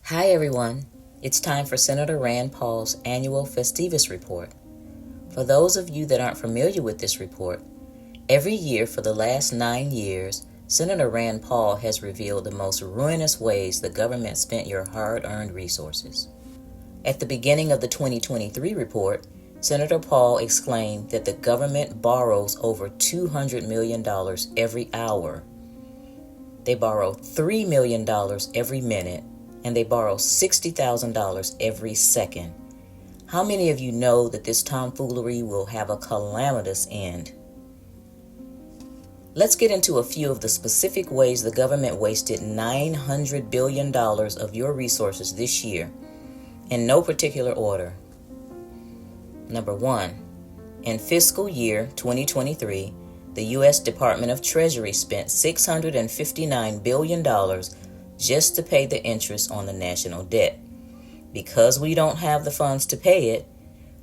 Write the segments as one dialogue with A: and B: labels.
A: Hi everyone, it's time for Senator Rand Paul's annual Festivus report. For those of you that aren't familiar with this report, every year for the last 9 years, Senator Rand Paul has revealed the most ruinous ways the government spent your hard-earned resources. At the beginning of the 2023 report, Senator Paul exclaimed that the government borrows over $200 million every hour. They borrow $3 million every minute, and they borrow $60,000 every second. How many of you know that this tomfoolery will have a calamitous end? Let's get into a few of the specific ways the government wasted $900 billion of your resources this year, in no particular order. Number 1, in fiscal year 2023, the U.S. Department of Treasury spent $659 billion just to pay the interest on the national debt. Because we don't have the funds to pay it,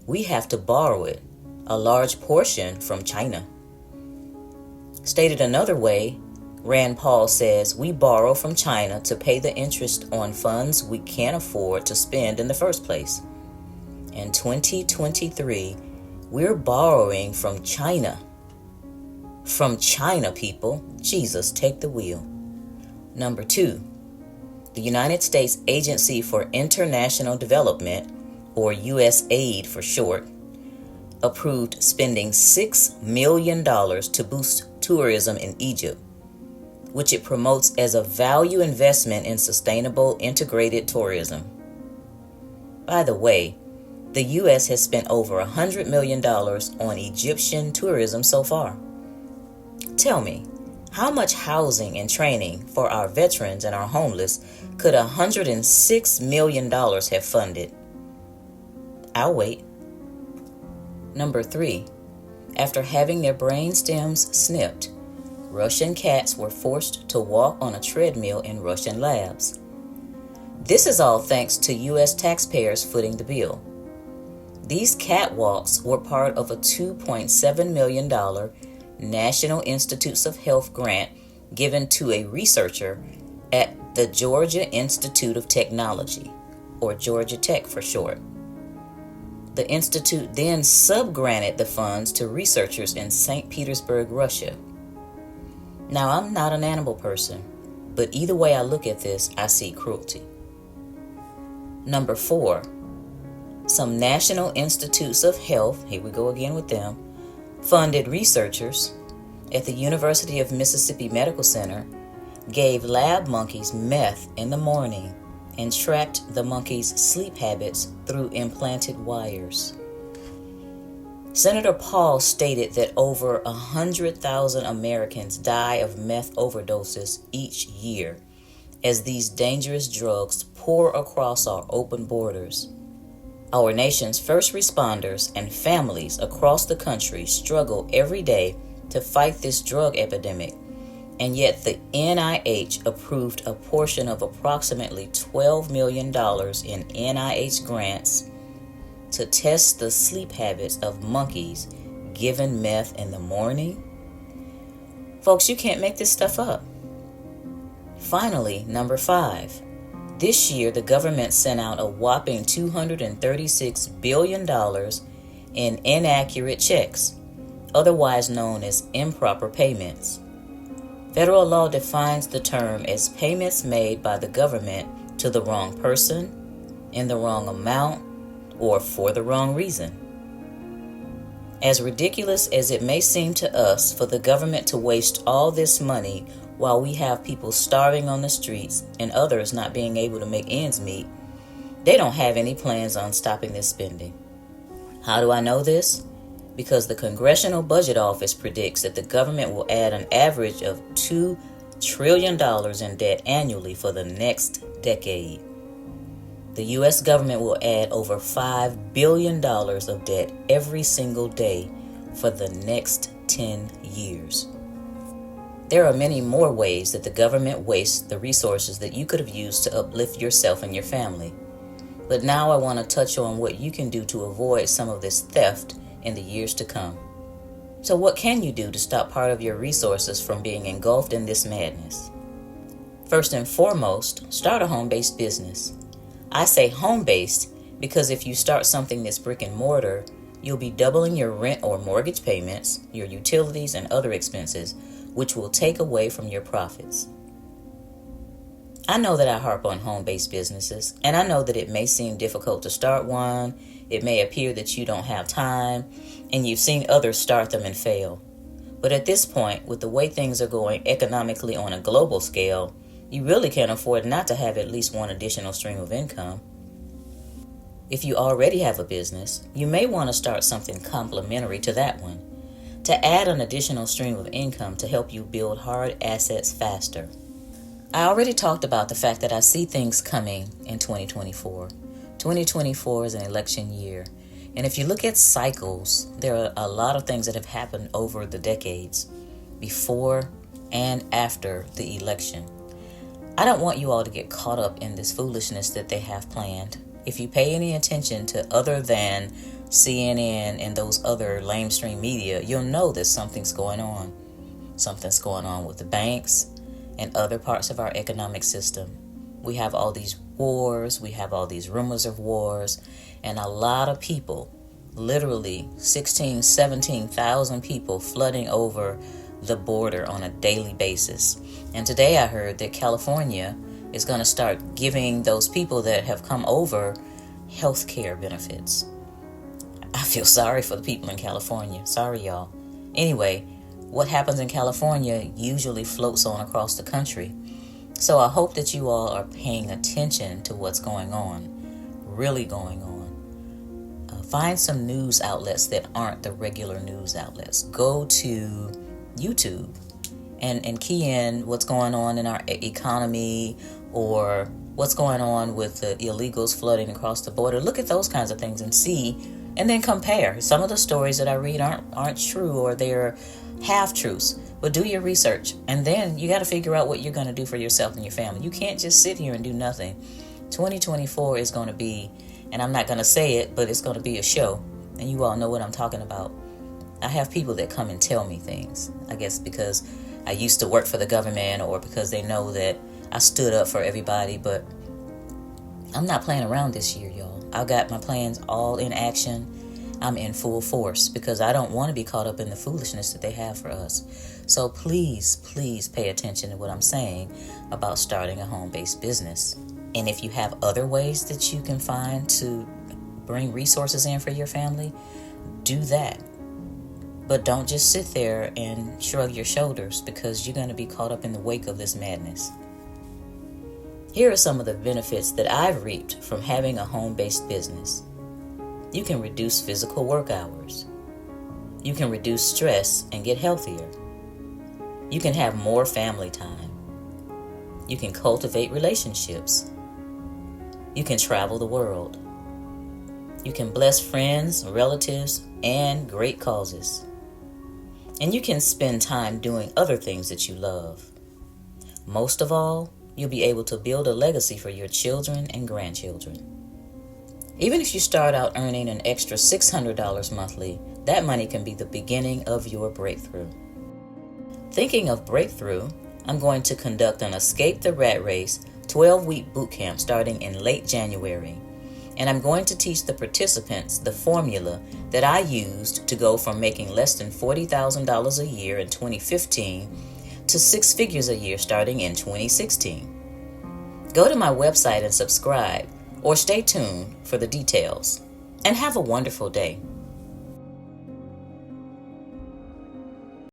A: we have to borrow it, a large portion from China. Stated another way, Rand Paul says we borrow from China to pay the interest on funds we can't afford to spend in the first place. In 2023, we're borrowing from China. From China, people. Jesus, take the wheel. Number 2, the United States Agency for International Development, or USAID for short, approved spending $6 million to boost tourism in Egypt, which it promotes as a value investment in sustainable integrated tourism. By the way, the U.S. has spent over $100 million on Egyptian tourism so far. Tell me, how much housing and training for our veterans and our homeless could $106 million have funded? I'll wait. Number 3, after having their brain stems snipped, Russian cats were forced to walk on a treadmill in Russian labs. This is all thanks to U.S. taxpayers footing the bill. These catwalks were part of a $2.7 million National Institutes of Health grant given to a researcher at the Georgia Institute of Technology, or Georgia Tech for short. The institute then subgranted the funds to researchers in St. Petersburg, Russia. Now, I'm not an animal person, but either way I look at this, I see cruelty. Number 4, some National Institutes of Health, here we go again with them, funded researchers at the University of Mississippi Medical Center gave lab monkeys meth in the morning and tracked the monkeys' sleep habits through implanted wires. Senator Paul stated that over 100,000 Americans die of meth overdoses each year as these dangerous drugs pour across our open borders. Our nation's first responders and families across the country struggle every day to fight this drug epidemic, and yet the NIH approved a portion of approximately $12 million in NIH grants to test the sleep habits of monkeys given meth in the morning. Folks, you can't make this stuff up. Finally, number 5. This year, the government sent out a whopping $236 billion in inaccurate checks, otherwise known as improper payments. Federal law defines the term as payments made by the government to the wrong person, in the wrong amount, or for the wrong reason. As ridiculous as it may seem to us for the government to waste all this money while we have people starving on the streets and others not being able to make ends meet, they don't have any plans on stopping this spending. How do I know this? Because the Congressional Budget Office predicts that the government will add an average of $2 trillion in debt annually for the next decade. The U.S. government will add over $5 billion of debt every single day for the next 10 years. There are many more ways that the government wastes the resources that you could have used to uplift yourself and your family. But now I want to touch on what you can do to avoid some of this theft in the years to come. So what can you do to stop part of your resources from being engulfed in this madness? First and foremost, start a home-based business. I say home-based because if you start something that's brick and mortar, you'll be doubling your rent or mortgage payments, your utilities, and other expenses, which will take away from your profits. I know that I harp on home-based businesses, and I know that it may seem difficult to start one. It may appear that you don't have time, and you've seen others start them and fail. But at this point, with the way things are going economically on a global scale, you really can't afford not to have at least one additional stream of income. If you already have a business, you may want to start something complementary to that one, to add an additional stream of income to help you build hard assets faster. I already talked about the fact that I see things coming in 2024. 2024 is an election year. And if you look at cycles, there are a lot of things that have happened over the decades, before and after the election. I don't want you all to get caught up in this foolishness that they have planned. If you pay any attention to other than CNN and those other lamestream media, you'll know that something's going on. Something's going on with the banks and other parts of our economic system. We have all these wars, we have all these rumors of wars, and a lot of people, literally 17,000 people flooding over the border on a daily basis. And today I heard that California is going to start giving those people that have come over health care benefits. I feel sorry for the people in California. Sorry, y'all. Anyway, what happens in California usually floats on across the country. So I hope that you all are paying attention to what's going on, really going on. Find some news outlets that aren't the regular news outlets. Go to YouTube and key in what's going on in our economy or what's going on with the illegals flooding across the border. Look at those kinds of things and see, and then compare. Some of the stories that I read aren't true, or they're half-truths. But do your research, and then you got to figure out what you're going to do for yourself and your family. You can't just sit here and do nothing. 2024 is going to be, and I'm not going to say it, but it's going to be a show, and you all know what I'm talking about. I have people that come and tell me things, I guess because I used to work for the government or because they know that I stood up for everybody, but I'm not playing around this year, y'all. I've got my plans all in action. I'm in full force because I don't want to be caught up in the foolishness that they have for us. So please, please pay attention to what I'm saying about starting a home-based business. And if you have other ways that you can find to bring resources in for your family, do that. But don't just sit there and shrug your shoulders because you're going to be caught up in the wake of this madness. Here are some of the benefits that I've reaped from having a home-based business. You can reduce physical work hours. You can reduce stress and get healthier. You can have more family time. You can cultivate relationships. You can travel the world. You can bless friends, relatives, and great causes. And you can spend time doing other things that you love. Most of all, you'll be able to build a legacy for your children and grandchildren. Even if you start out earning an extra $600 monthly, that money can be the beginning of your breakthrough. Thinking of breakthrough, I'm going to conduct an Escape the Rat Race 12-week boot camp starting in late January. And I'm going to teach the participants the formula that I used to go from making less than $40,000 a year in 2015 to six figures a year starting in 2016. Go to my website and subscribe, or stay tuned for the details. And have a wonderful day.